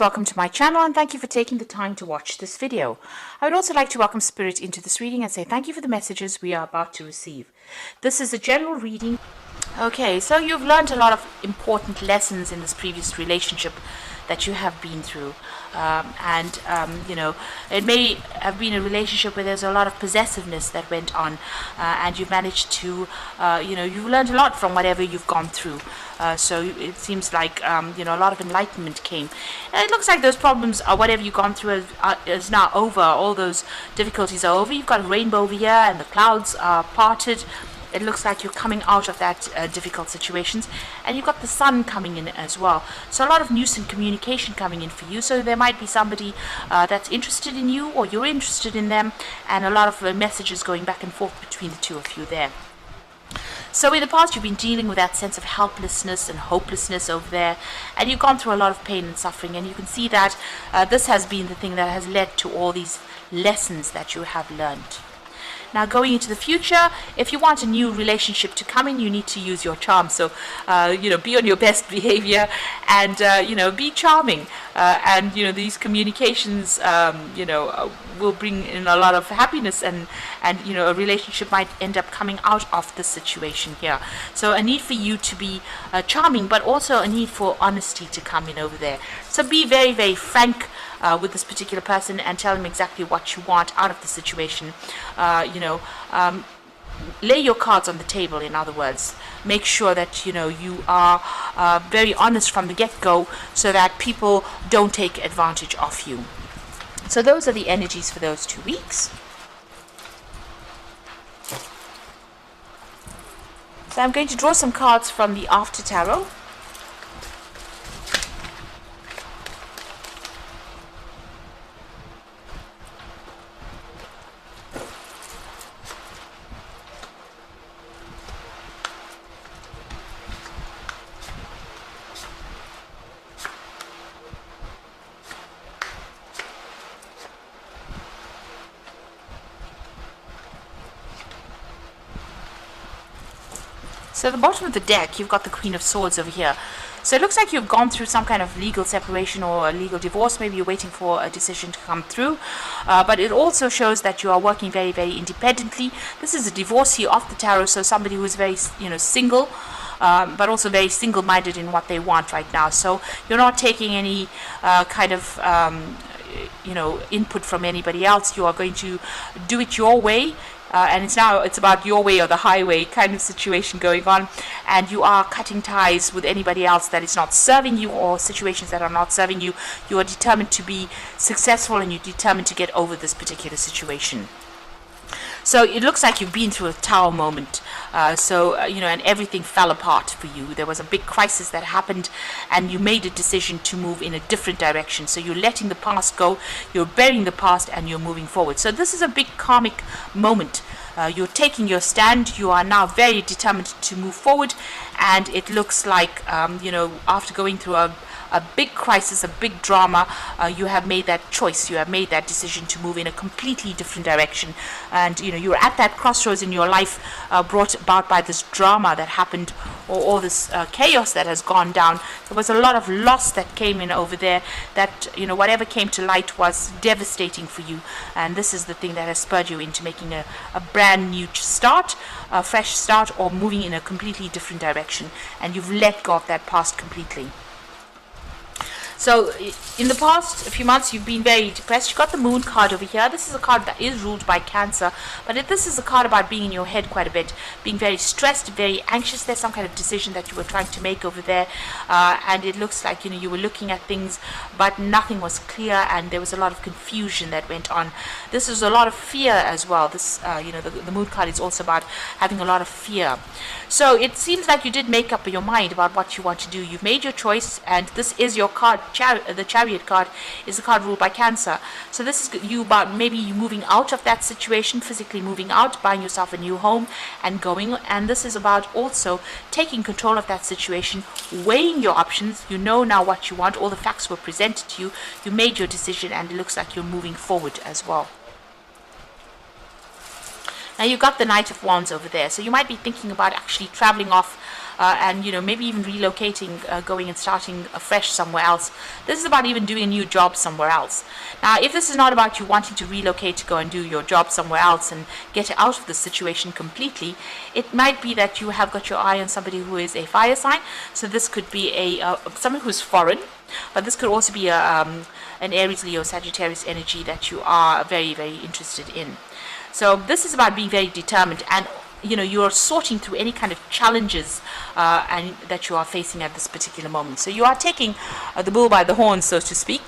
Welcome to my channel and thank you for taking the time to watch this video. I would also like to welcome Spirit into this reading and say thank you for the messages we are about to receive. This is a general reading. Okay, so you've learned a lot of important lessons in this previous relationship that you have been through. You know, it may have been a relationship where there's a lot of possessiveness that went on, and you've managed to, you've learned a lot from whatever you've gone through. So it seems like, a lot of enlightenment came. And it looks like those problems, whatever you've gone through, is now over. All those difficulties are over. You've got a rainbow over here, and the clouds are parted. It looks like you're coming out of that difficult situations, and you've got the sun coming in as well. So a lot of news and communication coming in for you. So there might be somebody that's interested in you, or you're interested in them, and a lot of messages going back and forth between the two of you there. So in the past, you've been dealing with that sense of helplessness and hopelessness over there, and you've gone through a lot of pain and suffering, and you can see that this has been the thing that has led to all these lessons that you have learned. Now, going into the future, if you want a new relationship to come in, you need to use your charm. So, be on your best behavior and, be charming. These communications, will bring in a lot of happiness and a relationship might end up coming out of the situation here. So a need for you to be charming, but also a need for honesty to come in over there. So be very, very frank with this particular person and tell them exactly what you want out of the situation. Lay your cards on the table, in other words. Make sure that you are very honest from the get-go so that people don't take advantage of you. So those are the energies for those 2 weeks. So I'm going to draw some cards from the After Tarot. So at the bottom of the deck, you've got the Queen of Swords over here. So it looks like you've gone through some kind of legal separation or a legal divorce. Maybe you're waiting for a decision to come through. But it also shows that you are working very, very independently. This is a divorcee of the tarot, so somebody who is very, single, but also very single-minded in what they want right now. So you're not taking any input from anybody else. You are going to do it your way. And it's about your way or the highway kind of situation going on, and you are cutting ties with anybody else that is not serving you or situations that are not serving you. You are determined to be successful and you're determined to get over this particular situation. So it looks like you've been through a tower moment, and everything fell apart for you. There was a big crisis that happened, and you made a decision to move in a different direction. So you're letting the past go, you're burying the past, and you're moving forward. So this is a big karmic moment. You're taking your stand. You are now very determined to move forward, and it looks like, after going through a big crisis, a big drama, you have made that choice, you have made that decision to move in a completely different direction. And you're at that crossroads in your life, brought about by this drama that happened, or all this chaos that has gone down. There was a lot of loss that came in over there, that whatever came to light was devastating for you, and this is the thing that has spurred you into making a brand new start, a fresh start, or moving in a completely different direction, and you've let go of that past completely. So in the past few months, you've been very depressed. You've got the Moon card over here. This is a card that is ruled by Cancer, but this is a card about being in your head quite a bit, being very stressed, very anxious. There's some kind of decision that you were trying to make over there, and it looks like you were looking at things, but nothing was clear, and there was a lot of confusion that went on. This is a lot of fear as well. This, the Moon card is also about having a lot of fear. So it seems like you did make up your mind about what you want to do. You've made your choice, and this is your card. The Chariot card is a card ruled by Cancer. So this is you about maybe you moving out of that situation, physically moving out, buying yourself a new home and going. And this is about also taking control of that situation, weighing your options. You know now what you want. All the facts were presented to you. You made your decision, and it looks like you're moving forward as well. Now you've got the Knight of Wands over there, so you might be thinking about actually traveling off and maybe even relocating, going and starting afresh somewhere else. This is about even doing a new job somewhere else. Now, if this is not about you wanting to relocate to go and do your job somewhere else and get out of the situation completely, it might be that you have got your eye on somebody who is a fire sign. So this could be someone who's foreign, but this could also be an Aries, Leo, Sagittarius energy that you are very, very interested in. So this is about being very determined, and you're sorting through any kind of challenges and that you are facing at this particular moment. So you are taking the bull by the horns, so to speak,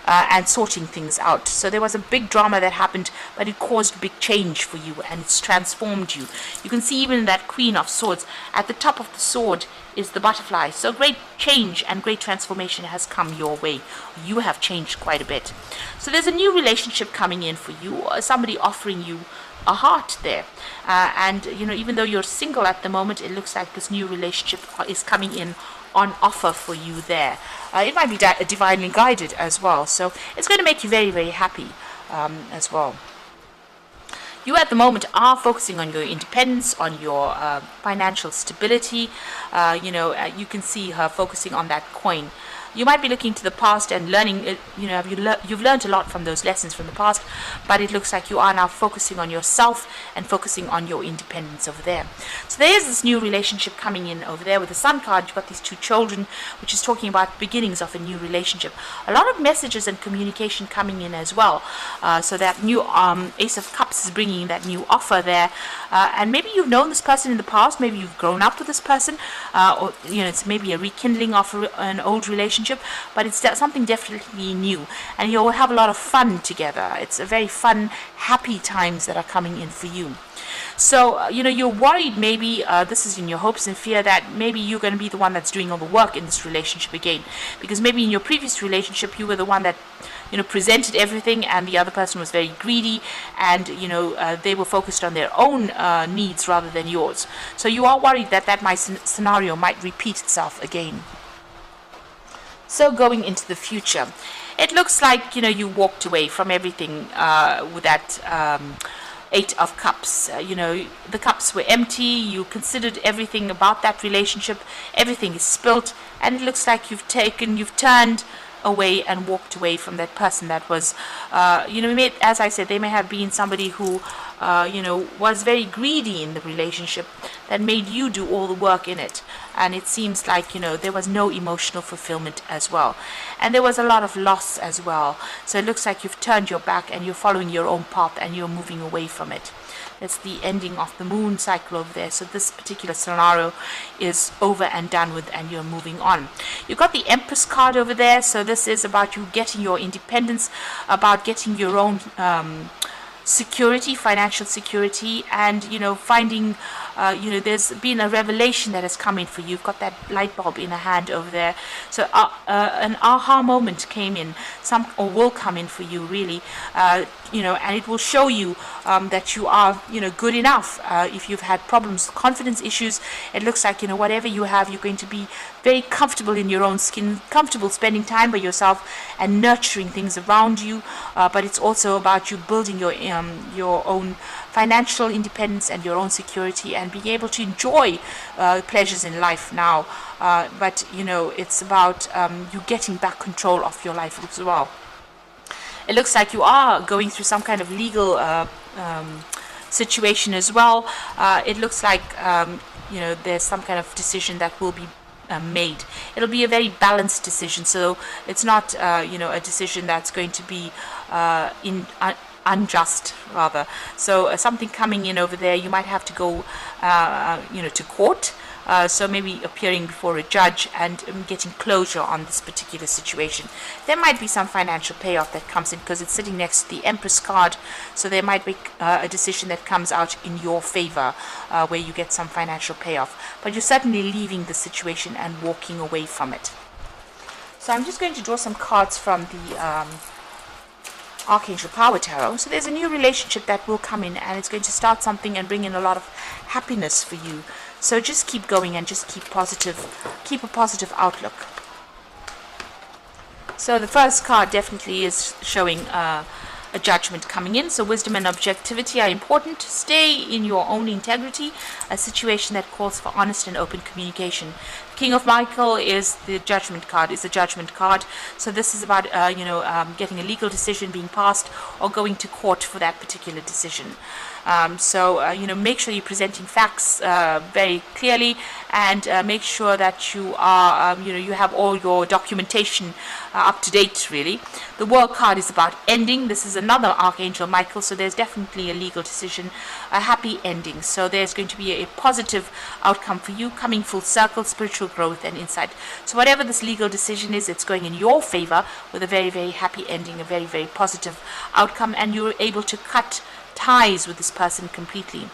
and sorting things out. So there was a big drama that happened, but it caused big change for you, and it's transformed you. You can see even that Queen of Swords, at the top of the sword is the butterfly. So great change and great transformation has come your way. You have changed quite a bit. So there's a new relationship coming in for you, somebody offering you a heart there, and even though you're single at the moment, it looks like this new relationship is coming in on offer for you there. It might be divinely guided as well, so it's going to make you very, very happy as well. You at the moment are focusing on your independence, on your financial stability. You can see her focusing on that coin. You might be looking to the past and learning, you've learned a lot from those lessons from the past, but it looks like you are now focusing on yourself and focusing on your independence over there. So there is this new relationship coming in over there. With the Sun card, you've got these two children, which is talking about beginnings of a new relationship. A lot of messages and communication coming in as well. So that new Ace of Cups is bringing that new offer there. And maybe you've known this person in the past, maybe you've grown up with this person, or it's maybe a rekindling of an old relationship, but it's something definitely new, and you'll have a lot of fun together. It's a very fun, happy times that are coming in for you. So, you're worried maybe, this is in your hopes and fear, that maybe you're going to be the one that's doing all the work in this relationship again, because maybe in your previous relationship you were the one that presented everything, and the other person was very greedy, and they were focused on their own needs rather than yours. So you are worried that scenario might repeat itself again. So going into the future, it looks like you walked away from everything with that Eight of Cups. The cups were empty. You considered everything about that relationship. Everything is spilt, and it looks like you've turned away and walked away from that person that was, as I said, they may have been somebody who, was very greedy in the relationship that made you do all the work in it. And it seems like, there was no emotional fulfillment as well. And there was a lot of loss as well. So it looks like you've turned your back and you're following your own path and you're moving away from it. It's the ending of the moon cycle over there. So this particular scenario is over and done with, and you're moving on. You've got the Empress card over there. So this is about you getting your independence, about getting your own security, financial security, and finding there's been a revelation that has come in for you. You've got that light bulb in a hand over there. So an aha moment came in, or will come in for you, really, and it will show you that you are good enough. If you've had problems, confidence issues, it looks like whatever you have, you're going to be very comfortable in your own skin, comfortable spending time by yourself and nurturing things around you. But it's also about you building your own financial independence and your own security, and being able to enjoy pleasures in life now. But it's about you getting back control of your life as well. It looks like you are going through some kind of legal situation as well. It looks like there's some kind of decision that will be made. It'll be a very balanced decision, so it's not a decision that's going to be unjust, rather. So something coming in over there, you might have to go to court, so maybe appearing before a judge and getting closure on this particular situation. There might be some financial payoff that comes in, because it's sitting next to the Empress card, so there might be a decision that comes out in your favor, where you get some financial payoff, but you're certainly leaving the situation and walking away from it. So I'm just going to draw some cards from the Archangel Power Tarot. So there's a new relationship that will come in, and it's going to start something and bring in a lot of happiness for you. So just keep going and just keep a positive outlook. So the first card definitely is showing a judgment coming in. So wisdom and objectivity are important. Stay in your own integrity, a situation that calls for honest and open communication. King of Michael is the judgment card, is a judgment card. So this is about, getting a legal decision being passed or going to court for that particular decision. Make sure you're presenting facts very clearly, and make sure that you are, you have all your documentation up to date, really. The World card is about ending. This is another Archangel Michael, so there's definitely a legal decision, a happy ending. So there's going to be a positive outcome for you, coming full circle, spiritual growth and insight. So whatever this legal decision is, it's going in your favor with a very, very happy ending, a very, very positive outcome, and you're able to cut ties with this person completely.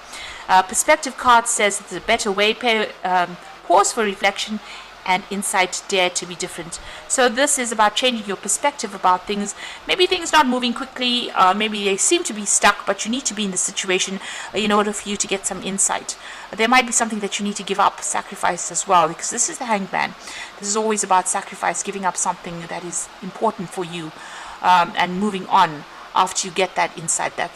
Perspective card says it's a better way. Pause for reflection and insight. Dare to be different. So this is about changing your perspective about things. Maybe things not moving quickly, maybe they seem to be stuck, but you need to be in the situation in order for you to get some insight. There might be something that you need to give up, sacrifice as well, because this is the Hangman. This is always about sacrifice, giving up something that is important for you, and moving on after you get that insight, that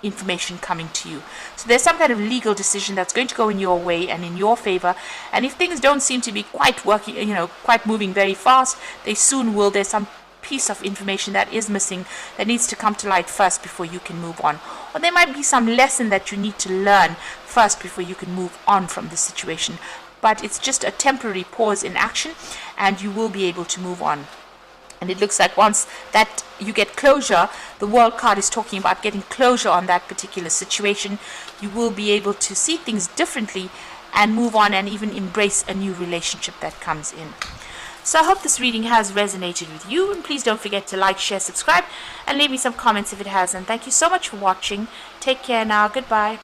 information coming to you. So there's some kind of legal decision that's going to go in your way and in your favor. And if things don't seem to be quite working, quite moving very fast, they soon will. There's some piece of information that is missing that needs to come to light first before you can move on. Or there might be some lesson that you need to learn first before you can move on from the situation. But it's just a temporary pause in action, and you will be able to move on. And it looks like once that you get closure, the World card is talking about getting closure on that particular situation. You will be able to see things differently and move on, and even embrace a new relationship that comes in. So I hope this reading has resonated with you, and please don't forget to like, share, subscribe, and leave me some comments if it has. And thank you so much for watching. Take care now. Goodbye.